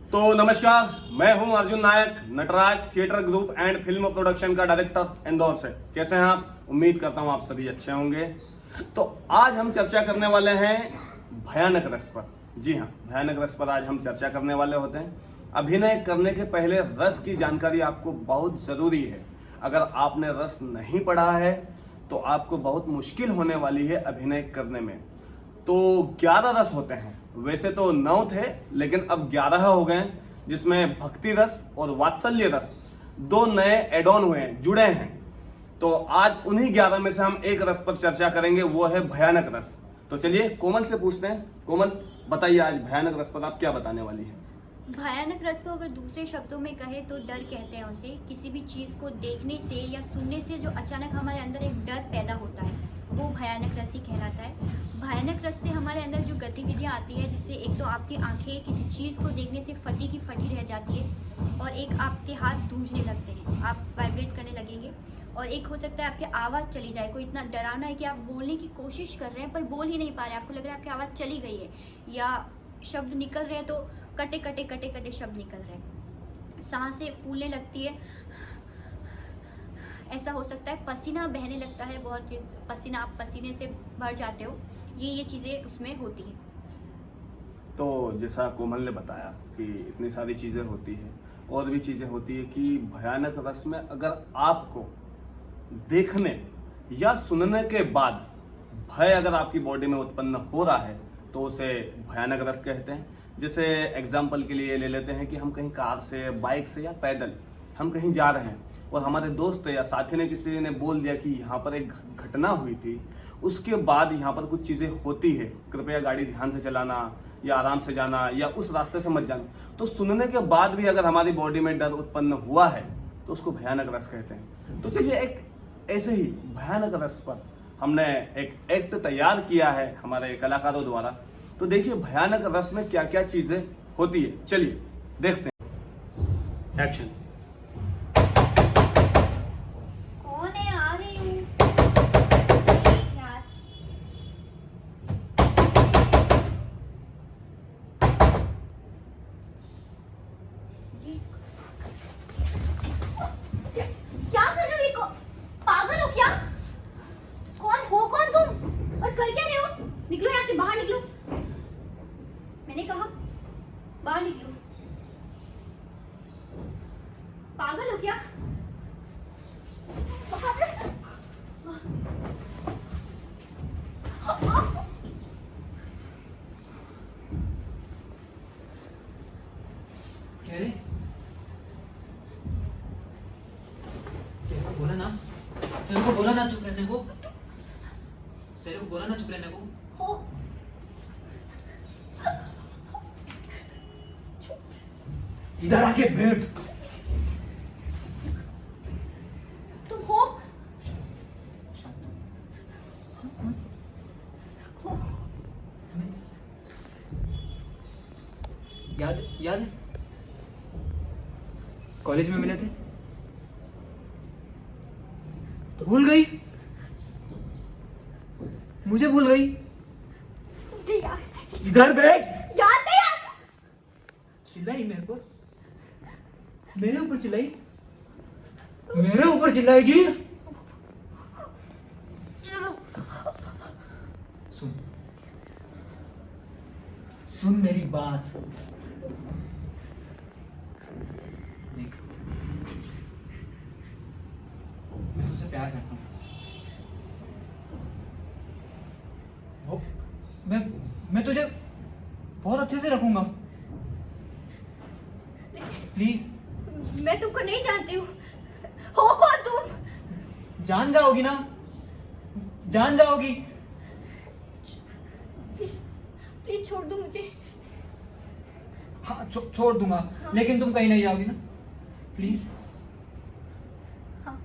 तो नमस्कार, मैं हूं Arjun Nayak, Natraj theatre group and film production का डायरेक्टर इंदौर से। कैसे हैं आप? उम्मीद करता हूं आप सभी अच्छे होंगे। तो आज हम चर्चा करने वाले हैं भयानक रस पर। जी हाँ, भयानक रस पर आज हम चर्चा करने वाले होते हैं। अभिनय करने के पहले रस की जानकारी आपको बहुत ज़रूरी है। अगर आपने रस नहीं पढ़ा है तो आपको बहुत मुश्किल होने वाली है अभिनय करने में। तो 11 रस होते हैं, वैसे तो 9 थे लेकिन अब 11 हो गए, जिसमें भक्ति रस और वात्सल्य रस दो नए एड ऑन हुए हैं, जुड़े हैं। तो आज उन्हीं 11 में से हम एक रस पर चर्चा करेंगे, वो है भयानक रस। तो चलिए कोमल से पूछते हैं। कोमल, बताइए आज भयानक रस पर आप क्या बताने वाली है? भयानक रस को अगर दूसरे शब्दों में कहे तो डर कहते हैं उसे। किसी भी चीज़ को देखने से या सुनने से जो अचानक हमारे अंदर एक डर पैदा होता है, वो भयानक रस ही कहलाता है। भयानक रस से हमारे अंदर जो गतिविधियाँ आती है, जिससे एक तो आपकी आंखें किसी चीज़ को देखने से फटी की फटी रह जाती है, और एक आपके हाथ धूजने लगते हैं, आप वाइब्रेट करने लगेंगे, और एक हो सकता है आपकी आवाज़ चली जाए। कोई इतना डरावना है कि आप बोलने की कोशिश कर रहे हैं पर बोल ही नहीं पा रहे, आपको लग रहा है आपकी आवाज़ चली गई है, या शब्द निकल रहे हैं तो कटे कटे कटे कटे शब्द निकल रहे हैं, सांसें फूलने लगती है, ऐसा हो सकता है, पसीना बहने लगता है, बहुत पसीना, आप पसीने से भर जाते हो, ये चीज़ें उसमें होती हैं। तो जैसा कोमल ने बताया कि इतनी सारी चीज़ें होती हैं, और भी चीज़ें होती है कि भयानक रस में अगर आपको देखने या सुनने के बाद भय अगर आपकी बॉडी में उत्पन्न हो रहा है तो उसे भयानक रस कहते हैं। जैसे एग्जाम्पल के लिए ले लेते हैं कि हम कहीं कार से, बाइक से या पैदल हम कहीं जा रहे हैं और हमारे दोस्त या साथी ने, किसी ने बोल दिया कि यहाँ पर एक घटना हुई थी, उसके बाद यहाँ पर कुछ चीज़ें होती है, कृपया गाड़ी ध्यान से चलाना या आराम से जाना या उस रास्ते से मत जाना। तो सुनने के बाद भी अगर हमारी बॉडी में डर उत्पन्न हुआ है तो उसको भयानक रस कहते हैं। तो चलिए एक ऐसे ही भयानक रस पर हमने एक एक्ट तैयार किया है हमारे कलाकारों द्वारा। तो देखिए भयानक रस में क्या क्या चीज़ें होती है, चलिए देखते हैं। एक्शन। कौन है? आ रही हूँ यार। जी, क्या कर रहे हो? पागल हो क्या? कौन हो? कौन तुम और कर क्या रहे हो? निकलो यहाँ से, बाहर निकलो। मैंने कहा बाहर निकलो। पागल हो क्या? क्या रे? तेरे को बोला ना, तेरे को बोला ना चुप रहने को, तेरे को बोला ना चुप रहने को। हो इधर आके बैठ। तुम हो? हो याद याद है? कॉलेज में मिले थे, भूल गई? मुझे भूल गई? जी यार। इधर बैठ। याद नहीं आता। चिल्लाई मेरे पर, मेरे ऊपर चिल्लाई, मेरे ऊपर चिल्लाएगी? सुन, सुन मेरी बात। देख, मैं तुझसे प्यार करता हूँ। मैं तुझे बहुत अच्छे से रखूंगा। प्लीज। मैं तुमको नहीं जानती हूँ। हो कौन तुम? जान जाओगी ना, जान जाओगी। प्लीज, प्लीज छोड़ दो मुझे। हाँ, छोड़ दूंगा। हाँ। लेकिन तुम कहीं नहीं जाओगी ना, प्लीज। हाँ।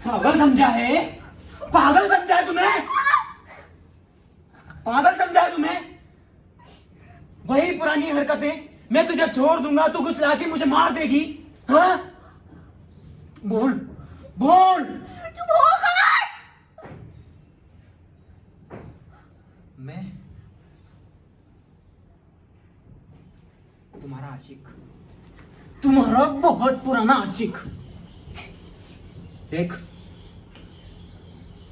पागल समझा है? पागल समझा है तुम्हें? पागल समझा है तुम्हें? वही पुरानी हरकतें। मैं तुझे छोड़ दूंगा, तू कुछ लाके मुझे मार देगी। हाँ, बोल बोल। तुम हो कौन? मैं तुम्हारा आशिक, तुम्हारा बहुत पुराना आशिक। देख,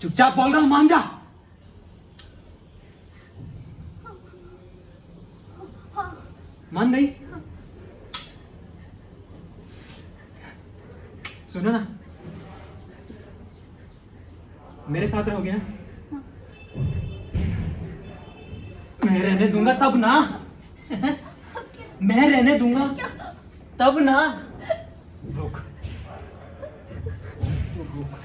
चुपचाप बोल रहा हूं, मान जा। मान गई? सुनो ना, मेरे साथ रहोगे ना? मैं रहने दूंगा तब ना। मैं रहने दूंगा तब ना। रुक, तू रुक।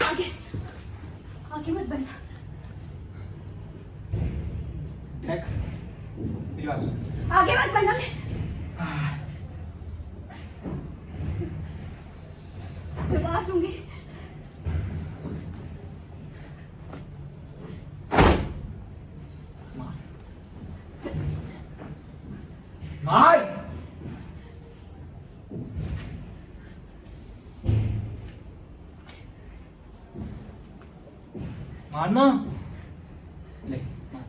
आगे आगे मत बढ़ना। देख, मेरी बात सुन। आगे मत बढ़ना। मैं मार दूंगी। मार, मार। मारना। ले, मार।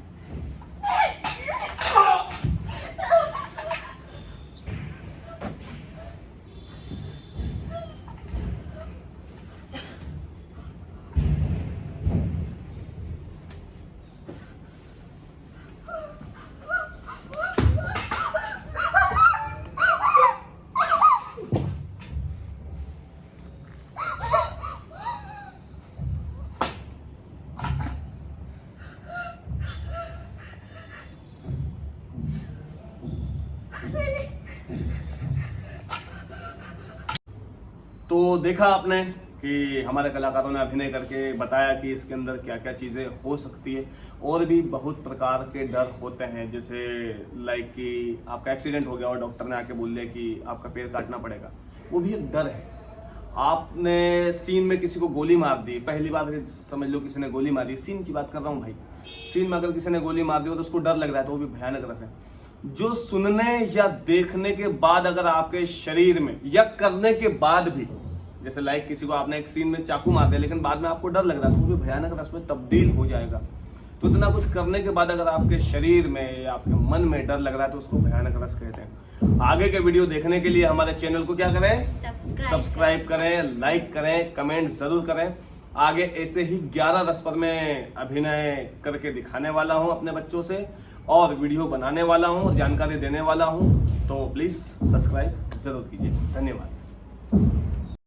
तो देखा आपने कि हमारे कलाकारों ने अभिनय करके बताया कि इसके अंदर क्या क्या चीज़ें हो सकती है। और भी बहुत प्रकार के डर होते हैं, जैसे लाइक कि आपका एक्सीडेंट हो गया और डॉक्टर ने आके बोल दिया कि आपका पैर काटना पड़ेगा, वो भी एक डर है। आपने सीन में किसी को गोली मार दी, पहली बार समझ लो किसी ने गोली मारी, सीन की बात कर रहा हूँ भाई, सीन में अगर किसी ने गोली मार दी हो तो उसको डर लग रहा है, तो वो भी भयानक रस है। जो सुनने या देखने के बाद अगर आपके शरीर में या करने के बाद भी, जैसे लाइक किसी को आपने एक सीन में चाकू मार दिया लेकिन बाद में आपको डर लग रहा है, तो वो भी भयानक रस में तब्दील हो जाएगा। तो इतना कुछ करने के बाद अगर आपके शरीर में या आपके मन में डर लग रहा है तो उसको भयानक रस कहते हैं। आगे के वीडियो देखने के लिए हमारे चैनल को क्या करें, सब्सक्राइब करें, लाइक करें, कमेंट जरूर करें। आगे ऐसे ही 11 रस पर मैं अभिनय करके दिखाने वाला हूं अपने बच्चों से, और वीडियो बनाने वाला हूं, जानकारी देने वाला हूं। तो प्लीज सब्सक्राइब जरूर कीजिए। धन्यवाद।